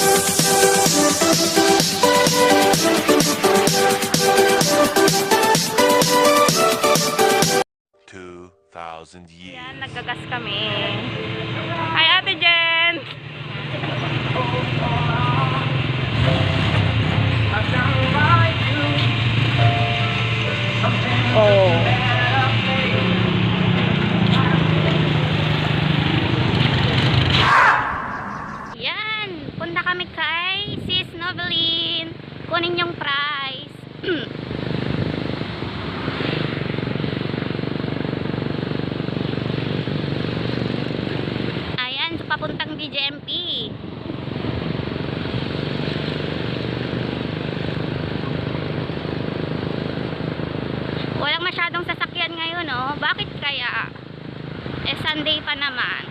years. Yan, naggagas kami. Hi, Ate Jen! Oh. Yan, punta kami kay Sis Noveline. Kunin yung prize. Ayan, so papuntang DJMP. Walang masyadong sasakyan ngayon, oh. Bakit kaya? Eh, Sunday pa naman.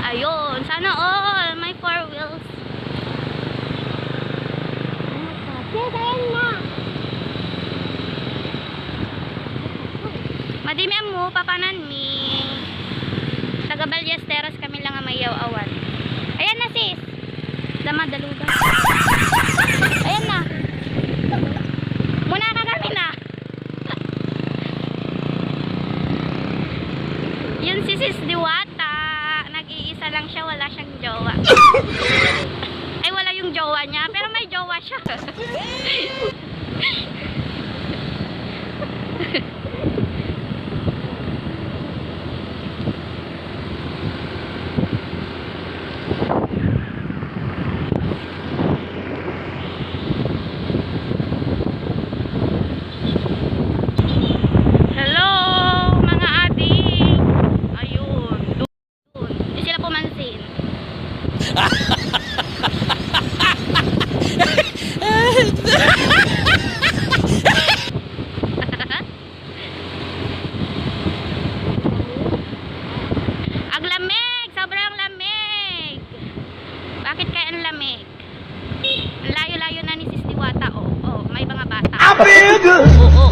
Ayun, sana all may 4 wheels. Madimi mo, papanan mi. Taga Ballesteros kami lang ang mayaw awan. Ayan na sis. Damadalugan. Ayan na. Muna ka kami na. Yun si Sis Diwata. Nag-iisa lang siya, wala siyang jowa. Ay, wala yung jowa niya, pero may jowa siya. Ang lamig, sobrang lamig. Bakit kaya ang lamig? Ang layo-layo na ni Sis Diwata, oh. Oh, may mga bata. Oh.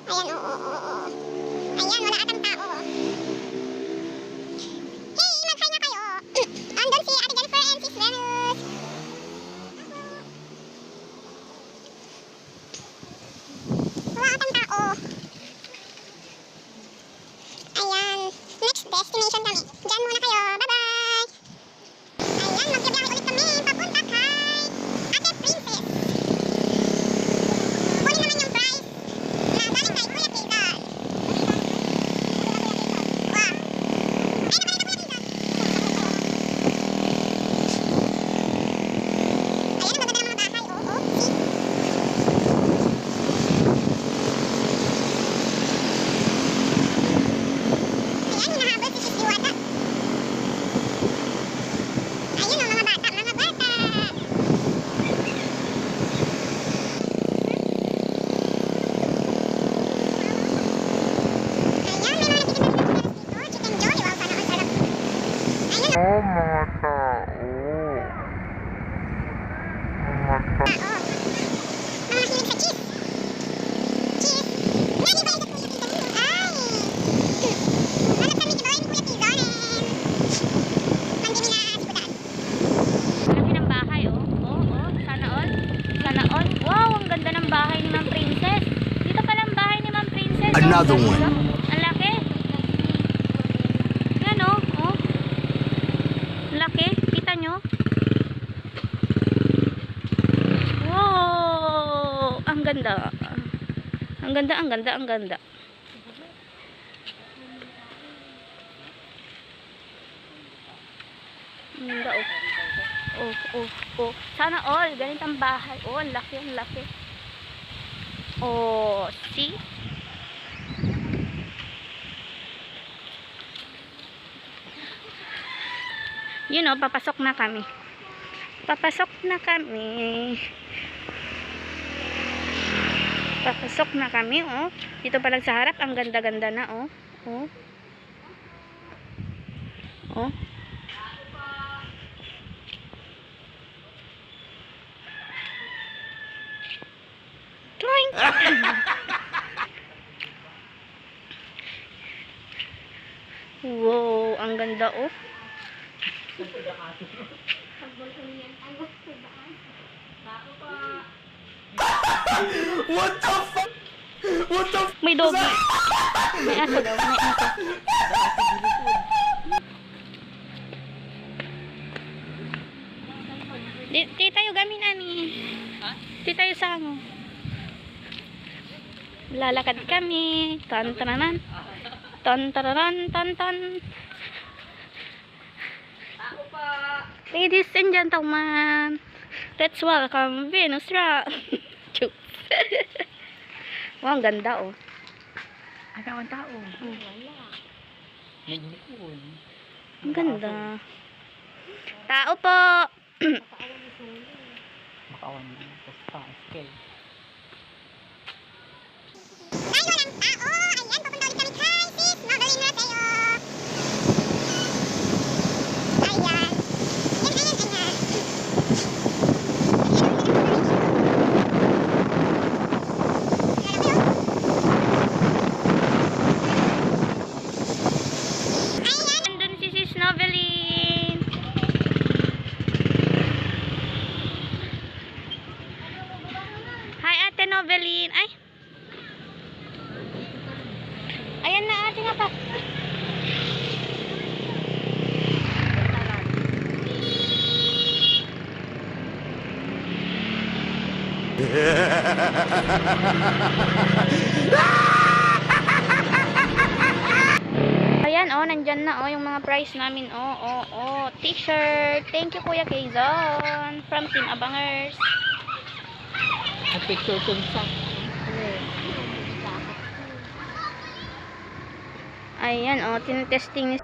Ayan, oo. Ayan, wala atang tao. Hey, mag-hi na kayo. Andun si Ate Jennifer and Sis Venus. Wala atang tao. Ayan, next destination kami. Diyan muna kayo. Bye-bye. Ayan, magbibiyahe ulit kami. Papunta kay Ate Princess. Kunin naman yung prize. Galing kay Kuya Kizan. Wow. Ay, nabalik na Kuya Kizan. Ayan, ang maganda ng mga bahay. Oo, see? Ayan, hinahabol si Sis Diwata. Ayun ang mga bata, mga bata. Ayan, may mga nagtitinda ng chicken dito. Chicken joy. Wow, sana all sarap. Ayun ang Oh, mga tao. tao. Mga hilig sa cheese. Cheese. Nga, di ba ito Kuya Kizan yun? Ay. Hanap kami dito yung Kuya Kizan and Pandemi na sikudan. Laki ng bahay, oh. Oh, sana all. Sana all. Wow, ang ganda ng bahay ni Ma'am Princess. Dito pala ang bahay ni Ma'am Princess. Another Oh, one. Ang laki. Yan, oh. ganda. Ang ganda, ang ganda, ang ganda. Ang ganda, oh. Oh, oh, oh. Sana all. Ganitong bahay. Oh, ang laki, ang laki. Oh, see? Yun, oh, papasok na kami. Papasok na kami. Papasok na kami, oh. Dito pa lang sa harap, ang ganda-ganda na, oh. Oh. Oh. Tling! Wow, ang ganda, oh. What the fuck? What the fuck? May doggy. May aso daw, may aso. Di tayo gamin ani. Ha? Di tayo sango. Lalakad kami. Tan tananan. Tan tananan tan tan. Ladies and gentlemen, let's welcome Venus Rock. Wow, ang ganda, oh. Agaw ang tao. Wala. Naglikon. Ang ganda. Tao po. Makawan din. Basta, scale. Tayo ng tao! Ayan, pupunta ulit kami kay sis Noveline na sa'yo. Ayan. Ayan. Nandun si Sis Noveline. Hi, Ate Noveline. Ay. Ayan na, ate nga pa. Ayan, oh, nandyan na, oh, yung mga price namin, oh, oh, oh, t-shirt. Thank you, Kuya Quezon, from Team Abangers. Picture kung sa. Ayan, oh, tinitesting ni...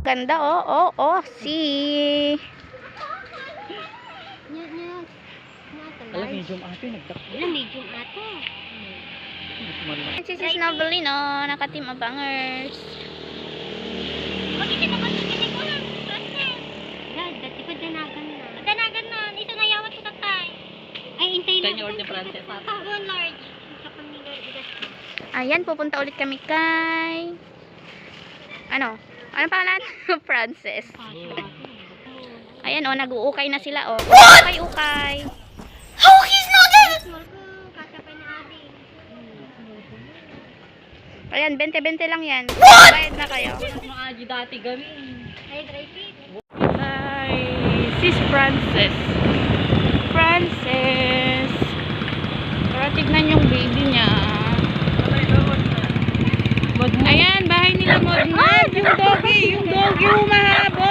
Ganda, oh, oh, oh, see. Alam, medium ate, nagdakot. Medium ate. Si Sis Noveline, oh, naka-Team Abangers. Dati ko danagan na. Danagan na. Ito na yawan sa tatay. Ay, intay na. Kanya order Frances. One large. Sa pamilya. Ayan, pupunta ulit kami kay... Ano? Ano pangalan? Frances. Ayan, oh, nag-uukay na sila, oh. Ukay-ukay. How he's not there? Kasapay na ate. Ayan, 20-20 lang yan. Bayad na kayo. Mga aji dati gamin. Ay, dry fit. Hi, Sis Frances. Frances. Para tignan yung baby niya. Ayan, bahay nila Modnad. Yung doggy humahabol.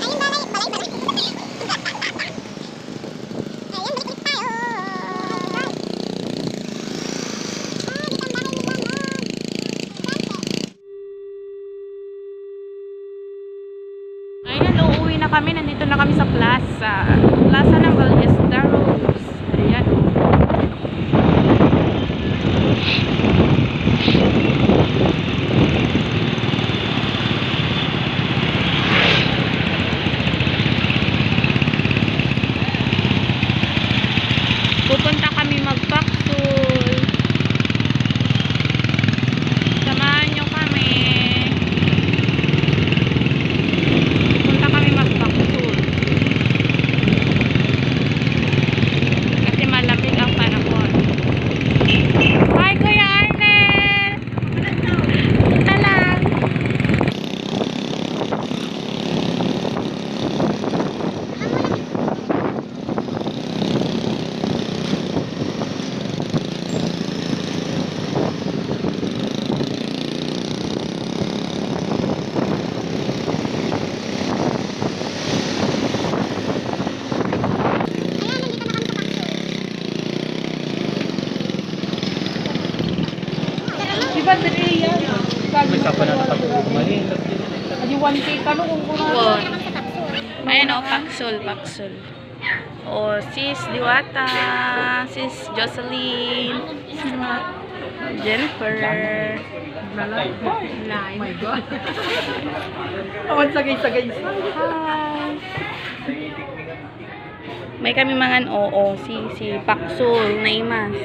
Ayun, balay. Ayun, balik tayo. Ayan, uuwi na kami. Nandito na kami sa plaza. Plaza ng Valles-Rose. Ayan. ba dali yan? May sapa na nakatulog mali. Adi 1K ka no kung kurang. Ayan o, Paxol, Paxol. O, sis Diwata, sis Jocelyn, Jennifer. Oh my God. Awan sagay-sagay. Hi. May kami mga oo, si Paxol na imas.